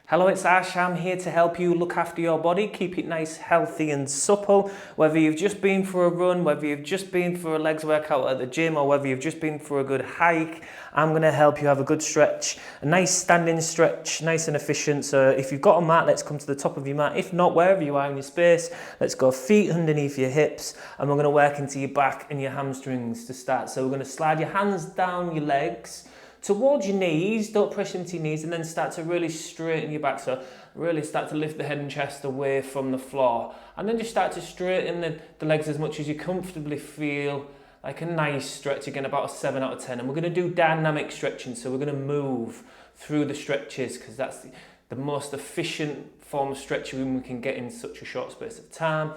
Hello, it's Ash. I'm here to help you look after your body, keep it nice, healthy and supple. Whether you've just been for a run, whether you've just been for a legs workout at the gym, or whether you've just been for a good hike, I'm going to help you have a good stretch, a nice standing stretch, nice and efficient. So if you've got a mat, let's come to the top of your mat. If not, wherever you are in your space, let's go feet underneath your hips, and we're going to work into your back and your hamstrings to start. So we're going to slide your hands down your legs, towards your knees, don't press into your knees, and then start to really straighten your back. So really start to lift the head and chest away from the floor. And then just start to straighten the legs as much as you comfortably feel, like a nice stretch, again about a 7 out of 10. And we're going to do dynamic stretching, so we're going to move through the stretches because that's the most efficient form of stretching we can get in such a short space of time.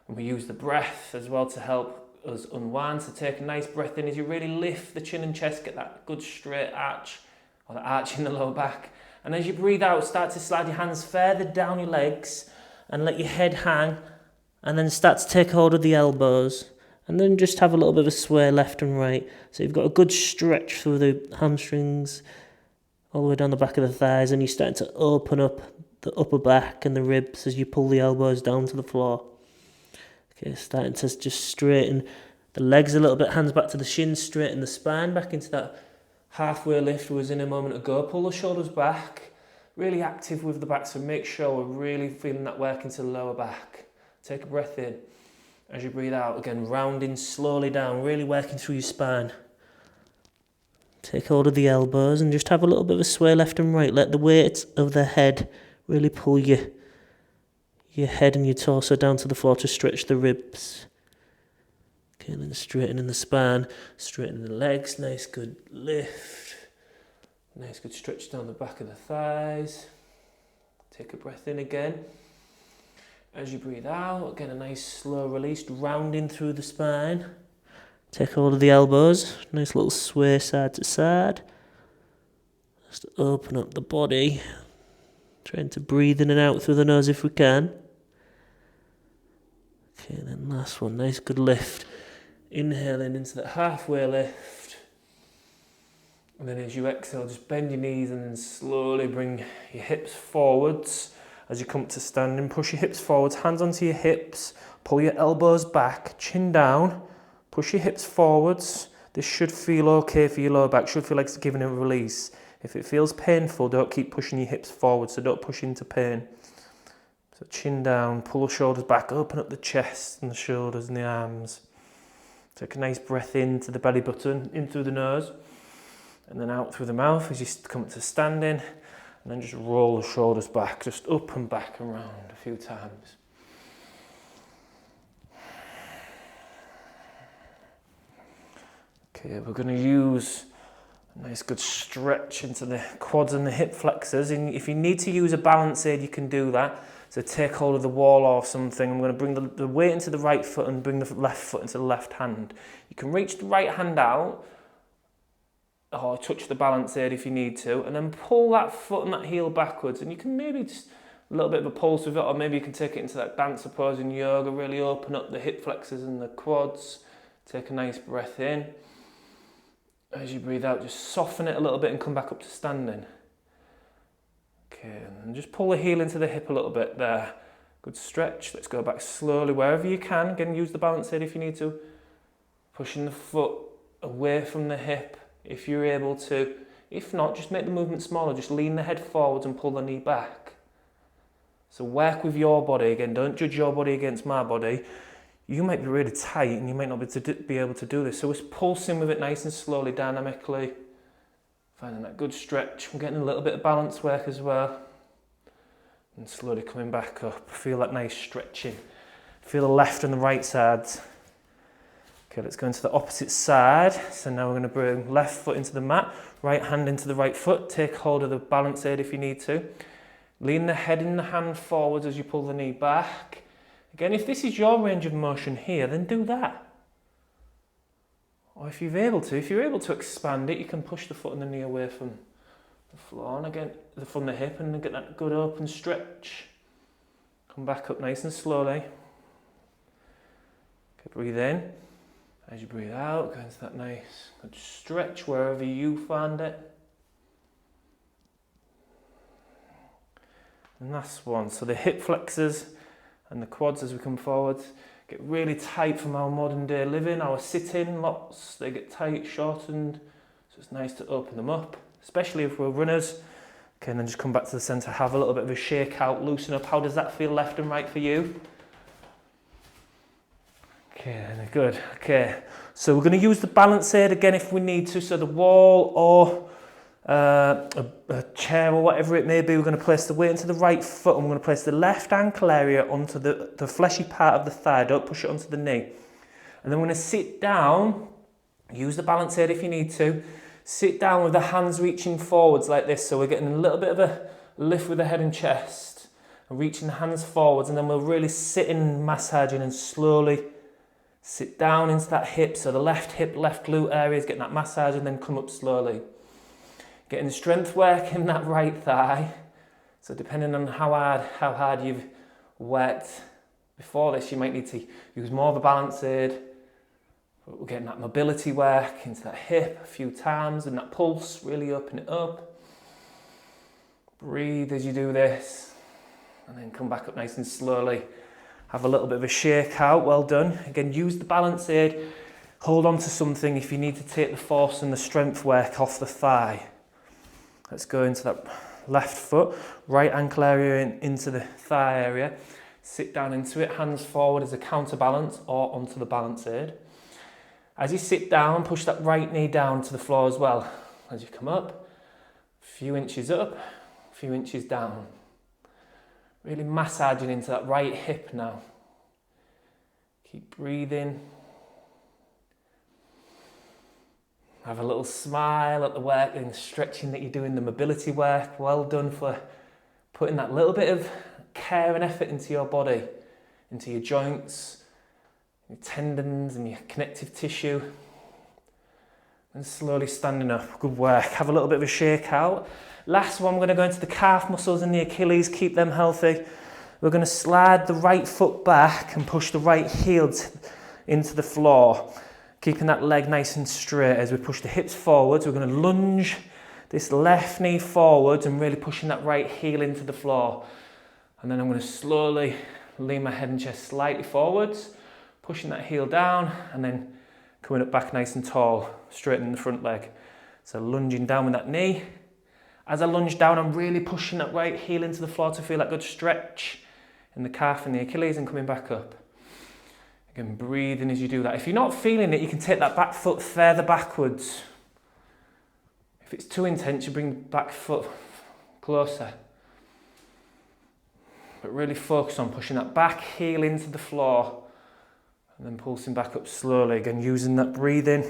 And we use the breath as well to help us unwind. So take a nice breath in as you really lift the chin and chest, get that good straight arch, or the arch in the lower back. And as you breathe out, start to slide your hands further down your legs and let your head hang, and then start to take hold of the elbows, and then just have a little bit of a sway left and right. So you've got a good stretch through the hamstrings, all the way down the back of the thighs, and you're starting to open up the upper back and the ribs as you pull the elbows down to the floor. Okay, starting to just straighten the legs a little bit, hands back to the shins, straighten the spine back into that halfway lift we was in a moment ago. Pull the shoulders back, really active with the back, so make sure we're really feeling that work into the lower back. Take a breath in. As you breathe out, again, rounding slowly down, really working through your spine. Take hold of the elbows and just have a little bit of a sway left and right. Let the weight of the head really pull your head and your torso down to the floor to stretch the ribs. Okay, and then straightening the spine, straightening the legs, nice good lift. Nice good stretch down the back of the thighs. Take a breath in again. As you breathe out, again a nice slow release, rounding through the spine. Take hold of the elbows, nice little sway side to side. Just open up the body. Trying to breathe in and out through the nose if we can. Okay, then last one, nice good lift. Inhaling into that halfway lift. And then as you exhale, just bend your knees and then slowly bring your hips forwards. As you come to standing, push your hips forwards, hands onto your hips, pull your elbows back, chin down, push your hips forwards. This should feel okay for your lower back, should feel like it's giving a release. If it feels painful, don't keep pushing your hips forward, so don't push into pain. So chin down, pull the shoulders back, open up the chest and the shoulders and the arms. Take a nice breath into the belly button, in through the nose, and then out through the mouth as you come to standing. And then just roll the shoulders back, just up and back and round a few times. Okay, we're going to use a nice good stretch into the quads and the hip flexors. And if you need to use a balance aid, you can do that. So take hold of the wall or something. I'm going to bring the weight into the right foot and bring the left foot into the left hand. You can reach the right hand out or touch the balance aid if you need to, and then pull that foot and that heel backwards, and you can maybe just a little bit of a pulse with it, or maybe you can take it into that dancer pose in yoga, really open up the hip flexors and the quads. Take a nice breath in. As you breathe out, just soften it a little bit and come back up to standing. Okay, and just pull the heel into the hip a little bit there. Good stretch. Let's go back slowly wherever you can. Again, use the balance aid if you need to. Pushing the foot away from the hip if you're able to. If not, just make the movement smaller. Just lean the head forwards and pull the knee back. So work with your body. Again, don't judge your body against my body. You might be really tight and you might not be able to do this. So we're pulsing with it nice and slowly, dynamically. Finding that good stretch. I'm getting a little bit of balance work as well. And slowly coming back up. Feel that nice stretching. Feel the left and the right sides. Okay, let's go into the opposite side. So now we're going to bring left foot into the mat, right hand into the right foot. Take hold of the balance aid if you need to. Lean the head and the hand forwards as you pull the knee back. Again, if this is your range of motion here, then do that. Or if you're able to expand it, you can push the foot and the knee away from the floor, and again, from the hip, and get that good open stretch. Come back up nice and slowly. Okay, breathe in. As you breathe out, go into that nice good stretch wherever you find it. And last one. So the hip flexors and the quads as we come forward get really tight from our modern day living, our sitting lots, they get tight, shortened. So it's nice to open them up, especially if we're runners. Okay, and then just come back to the center, have a little bit of a shake out, loosen up. How does that feel left and right for you? Okay, good. Okay, so we're going to use the balance aid again if we need to. So the wall or a chair or whatever it may be, we're going to place the weight into the right foot and we're going to place the left ankle area onto the fleshy part of the thigh. Don't push it onto the knee. And then we're going to sit down, use the balance aid if you need to. Sit down with the hands reaching forwards like this. So we're getting a little bit of a lift with the head and chest. And reaching the hands forwards, and then we're really sitting, massaging and slowly sit down into that hip. So the left hip, left glute area is getting that massage, and then come up slowly. Getting strength work in that right thigh. So depending on how hard you've worked before this, you might need to use more of a balance aid. But we're getting that mobility work into that hip a few times, and that pulse, really open it up. Breathe as you do this, and then come back up nice and slowly. Have a little bit of a shake out, well done. Again, use the balance aid. Hold on to something if you need to take the force and the strength work off the thigh. Let's go into that left foot, right ankle area into the thigh area. Sit down into it, hands forward as a counterbalance or onto the balance aid. As you sit down, push that right knee down to the floor as well. As you come up, a few inches up, a few inches down. Really massaging into that right hip now. Keep breathing. Have a little smile at the work and stretching that you're doing, the mobility work. Well done for putting that little bit of care and effort into your body, into your joints, your tendons and your connective tissue. And slowly standing up. Good work. Have a little bit of a shake out. Last one, we're going to go into the calf muscles and the Achilles, keep them healthy. We're going to slide the right foot back and push the right heel into the floor, keeping that leg nice and straight. As we push the hips forwards, we're going to lunge this left knee forwards and really pushing that right heel into the floor. And then I'm going to slowly lean my head and chest slightly forwards, pushing that heel down and then coming up back nice and tall, straightening the front leg. So lunging down with that knee. As I lunge down, I'm really pushing that right heel into the floor to feel that good stretch in the calf and the Achilles and coming back up. Again, breathing as you do that. If you're not feeling it, you can take that back foot further backwards. If it's too intense, you bring back foot closer. But really focus on pushing that back heel into the floor and then pulsing back up slowly. Again, using that breathing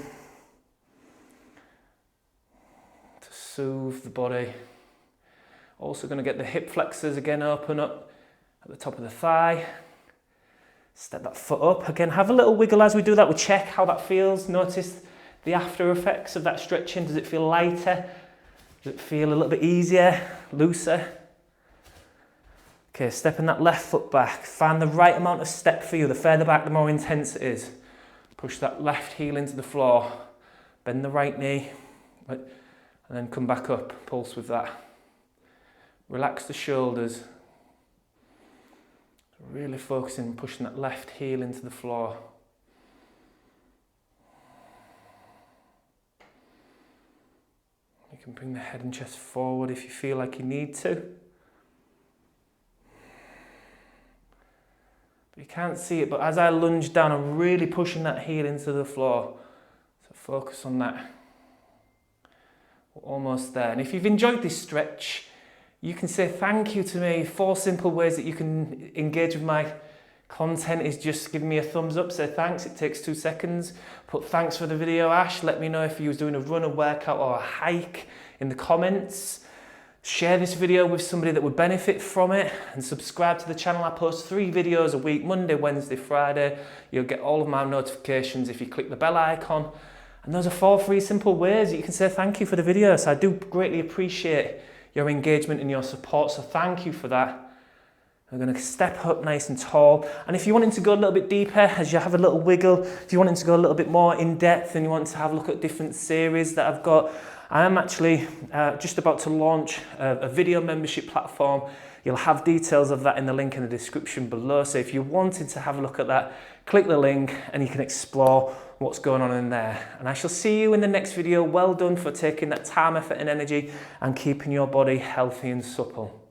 to soothe the body. Also going to get the hip flexors again open up at the top of the thigh. Step that foot up. Again, have a little wiggle as we do that. We check how that feels. Notice the after effects of that stretching. Does it feel lighter? Does it feel a little bit easier, looser? Okay, stepping that left foot back. Find the right amount of step for you. The further back, the more intense it is. Push that left heel into the floor. Bend the right knee. And then come back up. Pulse with that. Relax the shoulders. Really focusing, pushing that left heel into the floor. You can bring the head and chest forward if you feel like you need to. But you can't see it, but as I lunge down, I'm really pushing that heel into the floor. So focus on that. We're almost there. And if you've enjoyed this stretch, you can say thank you to me. 4 simple ways that you can engage with my content is just give me a thumbs up, say thanks, it takes 2 seconds. Put thanks for the video, Ash. Let me know if you was doing a run, a workout or a hike in the comments. Share this video with somebody that would benefit from it and subscribe to the channel. I post 3 videos a week, Monday, Wednesday, Friday. You'll get all of my notifications if you click the bell icon. And those are 4 free simple ways that you can say thank you for the video. So I do greatly appreciate your engagement and your support, so thank you for that. We're going to step up nice and tall, and if you're wanting to go a little bit deeper, as you have a little wiggle, if you're wanting to go a little bit more in depth and you want to have a look at different series that I've got, I am actually just about to launch a video membership platform. You'll have details of that in the link in the description below. So if you're wanting to have a look at that, click the link and you can explore what's going on in there. And I shall see you in the next video. Well done for taking that time, effort and energy and keeping your body healthy and supple.